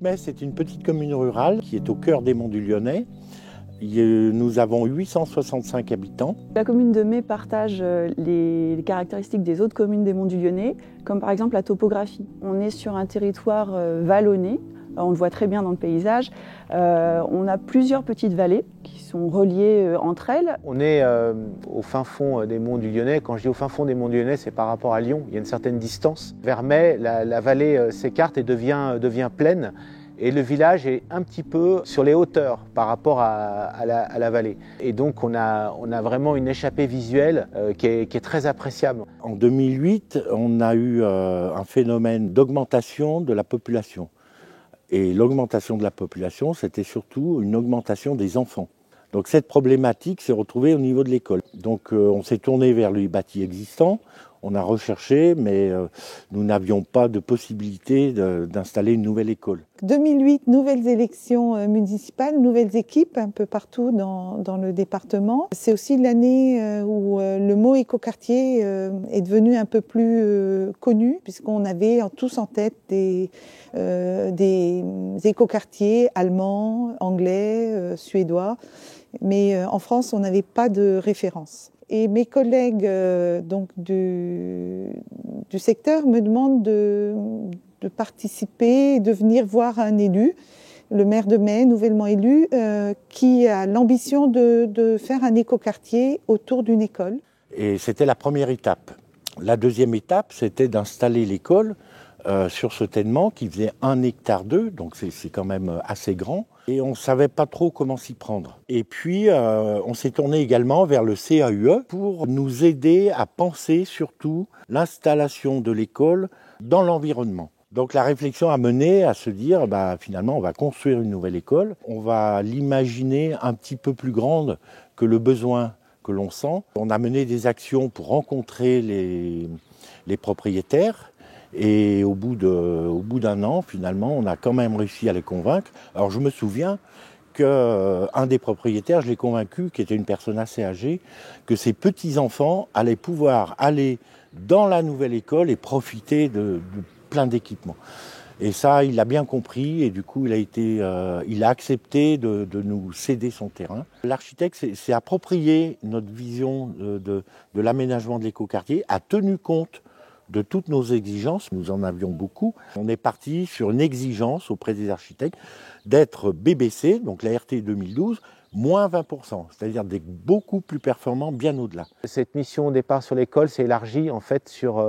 Metz est une petite commune rurale qui est au cœur des Monts du Lyonnais. Nous avons 865 habitants. La commune de Metz partage les caractéristiques des autres communes des Monts du Lyonnais, comme par exemple la topographie. On est sur un territoire vallonné, on le voit très bien dans le paysage. On a plusieurs petites vallées qui sont reliées entre elles. On est au fin fond des Monts du Lyonnais. Quand je dis au fin fond des Monts du Lyonnais, c'est par rapport à Lyon. Il y a une certaine distance. Vers Metz, la vallée s'écarte et devient plaine. Et le village est un petit peu sur les hauteurs par rapport à la vallée. Et donc on a vraiment une échappée visuelle qui est très appréciable. En 2008, on a eu un phénomène d'augmentation de la population. Et l'augmentation de la population, c'était surtout une augmentation des enfants. Donc cette problématique s'est retrouvée au niveau de l'école. Donc on s'est tourné vers les bâtis existants, on a recherché, mais nous n'avions pas de possibilité d'installer une nouvelle école. 2008, nouvelles élections municipales, nouvelles équipes un peu partout dans le département. C'est aussi l'année où le mot écoquartier est devenu un peu plus connu, puisqu'on avait tous en tête des écoquartiers allemands, anglais, suédois. Mais en France, on n'avait pas de référence. Et mes collègues donc du secteur me demandent de participer, de venir voir un élu, le maire de Metz, nouvellement élu, qui a l'ambition de faire un écoquartier autour d'une école. Et c'était la première étape. La deuxième étape, c'était d'installer l'école sur ce tènement qui faisait 1,2 hectare, donc c'est quand même assez grand. Et on ne savait pas trop comment s'y prendre. Et puis, on s'est tourné également vers le CAUE pour nous aider à penser surtout l'installation de l'école dans l'environnement. Donc la réflexion a mené à se dire, finalement, on va construire une nouvelle école. On va l'imaginer un petit peu plus grande que le besoin que l'on sent. On a mené des actions pour rencontrer les propriétaires. Et au bout d'un an, finalement, on a quand même réussi à les convaincre. Alors je me souviens qu'un des propriétaires, je l'ai convaincu, qui était une personne assez âgée, que ses petits-enfants allaient pouvoir aller dans la nouvelle école et profiter de plein d'équipements. Et ça, il l'a bien compris et du coup, il a accepté de nous céder son terrain. L'architecte s'est approprié notre vision de l'aménagement de l'écoquartier, a tenu compte de toutes nos exigences, nous en avions beaucoup. On est parti sur une exigence auprès des architectes d'être BBC, donc la RT 2012, moins 20%, c'est-à-dire d'être beaucoup plus performants, bien au-delà. Cette mission au départ sur l'école s'est élargie en fait sur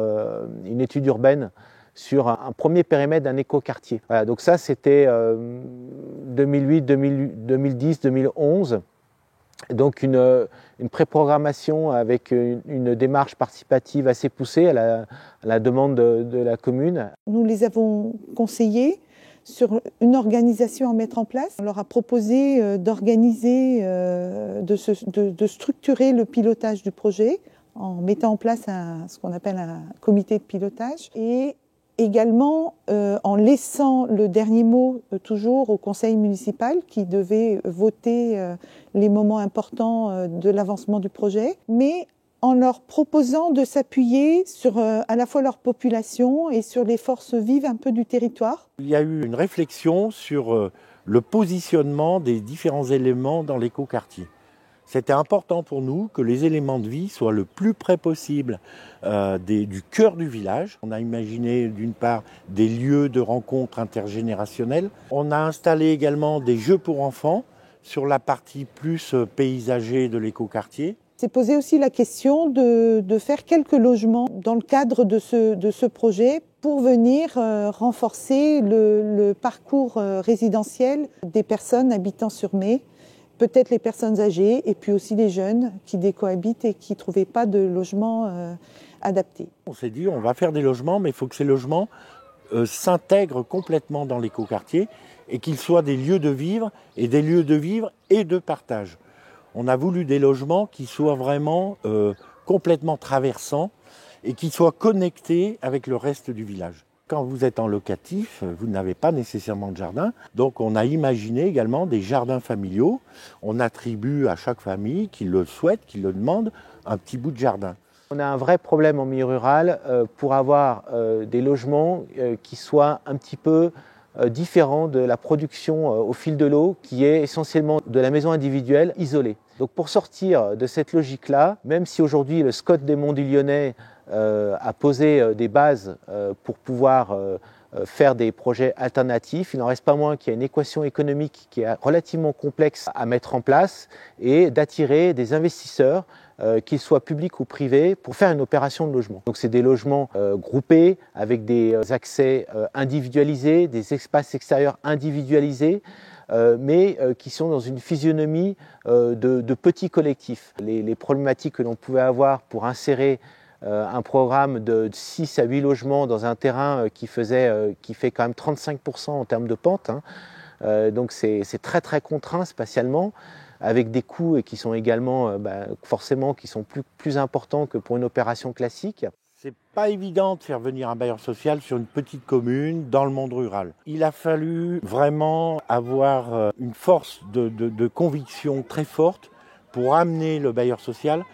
une étude urbaine, sur un premier périmètre d'un écoquartier. Voilà, donc ça c'était 2008, 2010, 2011. Donc une préprogrammation avec une démarche participative assez poussée à la demande de la commune. Nous les avons conseillés sur une organisation à mettre en place. On leur a proposé d'organiser, de structurer le pilotage du projet en mettant en place ce qu'on appelle un comité de pilotage et également en laissant le dernier mot toujours au conseil municipal qui devait voter les moments importants de l'avancement du projet, mais en leur proposant de s'appuyer sur à la fois leur population et sur les forces vives un peu du territoire. Il y a eu une réflexion sur le positionnement des différents éléments dans l'écoquartier. C'était important pour nous que les éléments de vie soient le plus près possible du cœur du village. On a imaginé d'une part des lieux de rencontres intergénérationnelles. On a installé également des jeux pour enfants sur la partie plus paysagée de l'écoquartier. C'est posé aussi la question de faire quelques logements dans le cadre de ce projet pour venir renforcer le parcours résidentiel des personnes habitant sur Metz. Peut-être les personnes âgées et puis aussi les jeunes qui décohabitent et qui ne trouvaient pas de logement adapté. On s'est dit on va faire des logements, mais il faut que ces logements s'intègrent complètement dans l'écoquartier et qu'ils soient des lieux de vivre et des lieux de vivre et de partage. On a voulu des logements qui soient vraiment complètement traversants et qui soient connectés avec le reste du village. Quand vous êtes en locatif, vous n'avez pas nécessairement de jardin. Donc on a imaginé également des jardins familiaux. On attribue à chaque famille qui le souhaite, qui le demande, un petit bout de jardin. On a un vrai problème en milieu rural pour avoir des logements qui soient un petit peu différent de la production au fil de l'eau qui est essentiellement de la maison individuelle isolée. Donc pour sortir de cette logique-là, même si aujourd'hui le SCOT des Monts du Lyonnais a posé des bases pour pouvoir faire des projets alternatifs, il n'en reste pas moins qu'il y a une équation économique qui est relativement complexe à mettre en place et d'attirer des investisseurs, qu'ils soient publics ou privés, pour faire une opération de logement. Donc c'est des logements groupés avec des accès individualisés, des espaces extérieurs individualisés, mais qui sont dans une physionomie de petits collectifs. Les problématiques que l'on pouvait avoir pour insérer un programme de 6 à 8 logements dans un terrain qui fait quand même 35% en termes de pente, hein. Donc c'est très très contraint spatialement, avec des coûts qui sont également forcément qui sont plus importants que pour une opération classique. C'est pas évident de faire venir un bailleur social sur une petite commune dans le monde rural. Il a fallu vraiment avoir une force de conviction très forte pour amener le bailleur social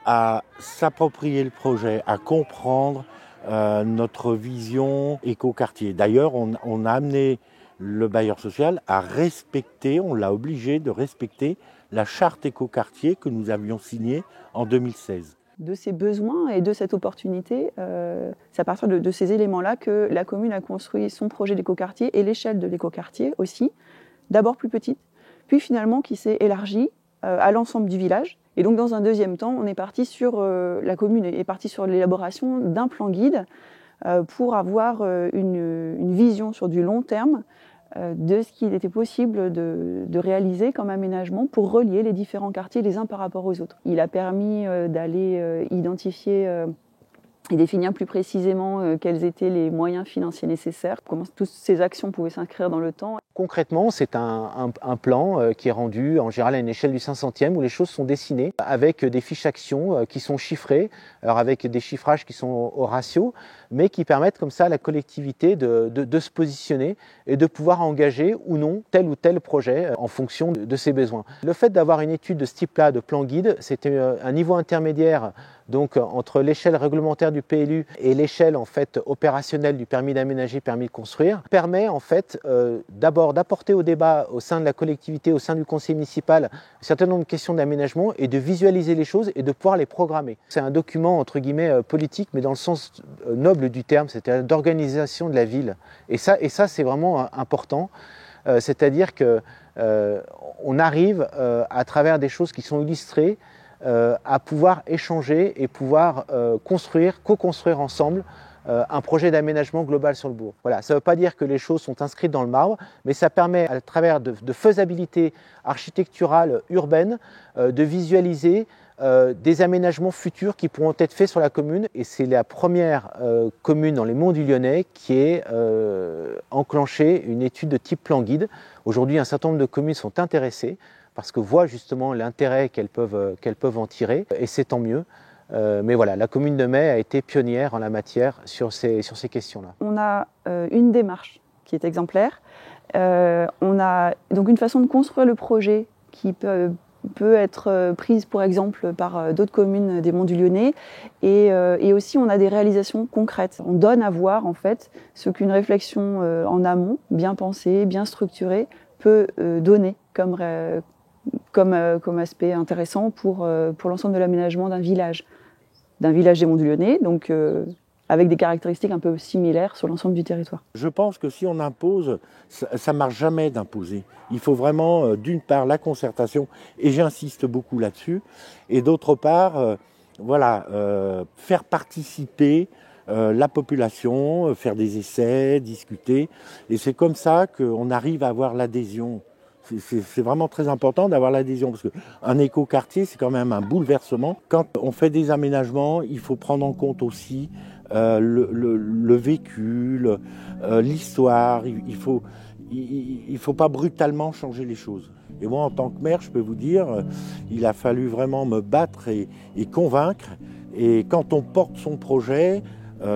à s'approprier le projet, à comprendre notre vision éco-quartier. D'ailleurs, on a amené le bailleur social à respecter, on l'a obligé de respecter la charte éco-quartier que nous avions signée en 2016. De ces besoins et de cette opportunité, c'est à partir de ces éléments-là que la commune a construit son projet d'écoquartier et l'échelle de l'écoquartier aussi, d'abord plus petite, puis finalement qui s'est élargie à l'ensemble du village. Et donc dans un deuxième temps, la commune est partie sur l'élaboration d'un plan guide pour avoir une vision sur du long terme de ce qu'il était possible de réaliser comme aménagement pour relier les différents quartiers les uns par rapport aux autres. Il a permis d'aller identifier et définir plus précisément quels étaient les moyens financiers nécessaires, comment toutes ces actions pouvaient s'inscrire dans le temps. Concrètement, c'est un plan qui est rendu en général à une échelle du 500e où les choses sont dessinées avec des fiches actions qui sont chiffrées, alors avec des chiffrages qui sont au ratio, mais qui permettent comme ça à la collectivité de se positionner et de pouvoir engager ou non tel ou tel projet en fonction de ses besoins. Le fait d'avoir une étude de ce type-là, de plan guide, c'était un niveau intermédiaire donc entre l'échelle réglementaire du PLU et l'échelle en fait opérationnelle du permis d'aménager, permis de construire, permet en fait d'abord d'apporter au débat au sein de la collectivité, au sein du conseil municipal, un certain nombre de questions d'aménagement et de visualiser les choses et de pouvoir les programmer. C'est un document entre guillemets politique, mais dans le sens noble du terme, c'est-à-dire d'organisation de la ville. Et ça c'est vraiment important. C'est-à-dire que on arrive à travers des choses qui sont illustrées à pouvoir échanger et pouvoir co-construire ensemble un projet d'aménagement global sur le bourg. Voilà, ça ne veut pas dire que les choses sont inscrites dans le marbre, mais ça permet à travers de faisabilité architecturale urbaine de visualiser des aménagements futurs qui pourront être faits sur la commune. Et c'est la première commune dans les Monts du Lyonnais qui est enclenché une étude de type plan guide. Aujourd'hui, un certain nombre de communes sont intéressées parce que voient justement l'intérêt qu'elles peuvent en tirer, et c'est tant mieux. Mais voilà, la commune de Mai a été pionnière en la matière sur ces questions-là. On a une démarche qui est exemplaire. On a donc une façon de construire le projet qui peut être prise pour exemple par d'autres communes des Monts du Lyonnais, et aussi on a des réalisations concrètes. On donne à voir en fait ce qu'une réflexion en amont, bien pensée, bien structurée, peut donner comme aspect intéressant pour l'ensemble de l'aménagement d'un village des Monts du Lyonnais, donc avec des caractéristiques un peu similaires sur l'ensemble du territoire. Je pense que si on impose, ça ne marche jamais d'imposer. Il faut vraiment, d'une part, la concertation, et j'insiste beaucoup là-dessus, et d'autre part, faire participer la population, faire des essais, discuter, et c'est comme ça qu'on arrive à avoir l'adhésion. C'est vraiment très important d'avoir l'adhésion, parce qu'un écoquartier, c'est quand même un bouleversement. Quand on fait des aménagements, il faut prendre en compte aussi le vécu, l'histoire. Il faut pas brutalement changer les choses. Et moi, en tant que maire, je peux vous dire, il a fallu vraiment me battre et convaincre. Et quand on porte son projet,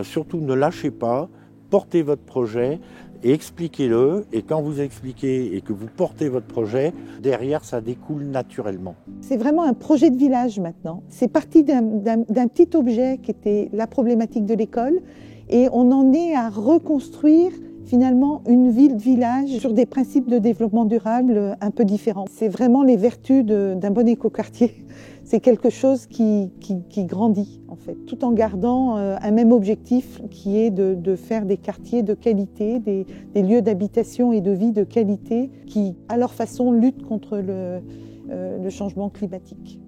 surtout ne lâchez pas, portez votre projet, et expliquez-le, et quand vous expliquez et que vous portez votre projet, derrière ça découle naturellement. C'est vraiment un projet de village maintenant. C'est parti d'un petit objet qui était la problématique de l'école, et on en est à reconstruire finalement une ville-village sur des principes de développement durable un peu différents. C'est vraiment les vertus d'un bon écoquartier. C'est quelque chose qui grandit en fait, tout en gardant un même objectif qui est de faire des quartiers de qualité, des lieux d'habitation et de vie de qualité qui, à leur façon, luttent contre le changement climatique.